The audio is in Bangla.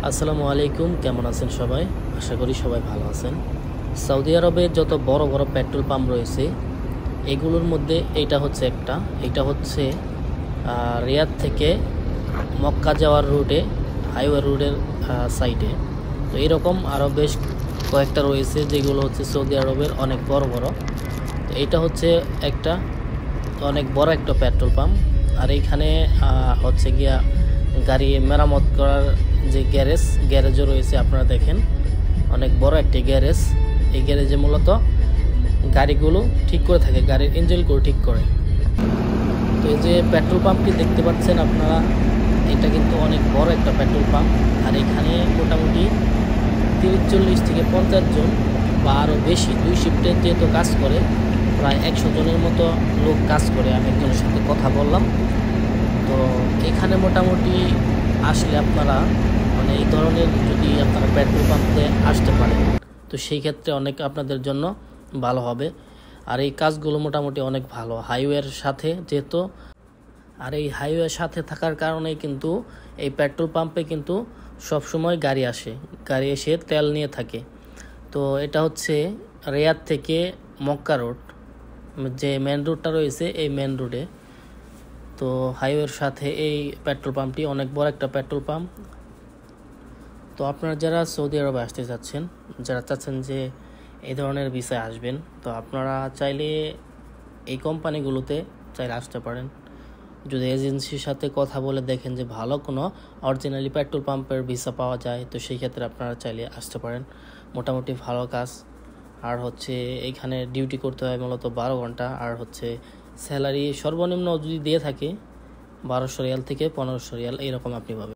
আসসালামু আলাইকুম, কেমন আছেন সবাই? আশা করি সবাই ভালো আছেন। সৌদি আরবে যত বড় বড় পেট্রোল পাম্প রয়েছে এগুলোর মধ্যে এটা হচ্ছে রিয়াদ থেকে মক্কা যাওয়ার রুটে, হাইওয়ে রুটের সাইডে। তো এরকম আরও বেশ কয়েকটা রয়েছে যেগুলো হচ্ছে সৌদি আরবের অনেক বড় বড়। তো এটা হচ্ছে অনেক বড় একটা পেট্রোল পাম্প। আর এইখানে হচ্ছে গিয়া গাড়ি মেরামত করার যে গ্যারেজও রয়েছে। আপনারা দেখেন অনেক বড় একটি গ্যারেজ। এই গ্যারেজে মূলত গাড়িগুলো ঠিক করে থাকে, গাড়ির ইঞ্জিনগুলো ঠিক করে। তো এই যে পেট্রোল পাম্পটি দেখতে পাচ্ছেন আপনারা, এটা কিন্তু অনেক বড় একটা পেট্রোল পাম্প। আর এখানে মোটামুটি 30-40 থেকে 50 জন বা আরও বেশি, 2 শিফটে যেহেতু কাজ করে, প্রায় 100 জনের মতো লোক কাজ করে। আমি একজনের সাথে কথা বললাম। তো এখানে মোটামুটি আসলে আপনারা এই ধরনের যদি আপনারা পেট্রোল পাম্পে আসতে পারেন তো সেই ক্ষেত্রে অনেক আপনাদের জন্য ভালো হবে। আর এই কাজগুলো মোটামুটি অনেক ভালো হাইওয়ের সাথে যেহেতু। আর এই হাইওয়ের সাথে থাকার কারণে কিন্তু এই পেট্রোল পাম্পে কিন্তু সবসময় গাড়ি এসে তেল নিয়ে থাকে। তো এটা হচ্ছে রিয়াদ থেকে মক্কা রোড, যে মেন রোডটা রয়েছে এই মেন রোডে। তো হাইওয়ের সাথে এই পেট্রোল পাম্পটি অনেক বড় একটা পেট্রোল পাম্প। তো আপনারা যারা সৌদি আরবে আসতে চাচ্ছেন, যারা চাচ্ছেন যে এই ধরনের ভিসায় আসবেন, তো আপনারা চাইলে এই কোম্পানিগুলোতে চাইলে আসতে পারেন। যদি এজেন্সির সাথে কথা বলে দেখেন যে ভালো কোনো অরিজিনালি পেট্রোল পাম্পের ভিসা পাওয়া যায়, তো সেই ক্ষেত্রে আপনারা চাইলে আসতে পারেন। মোটামুটি ভালো কাজ। আর হচ্ছে এইখানে ডিউটি করতে হয় মূলত 12 ঘন্টা। আর হচ্ছে স্যালারি সর্বনিম্ন যদি দিয়ে থাকে 1200 রিয়াল থেকে 1500 রিয়াল, এরকম আপনি পাবেন।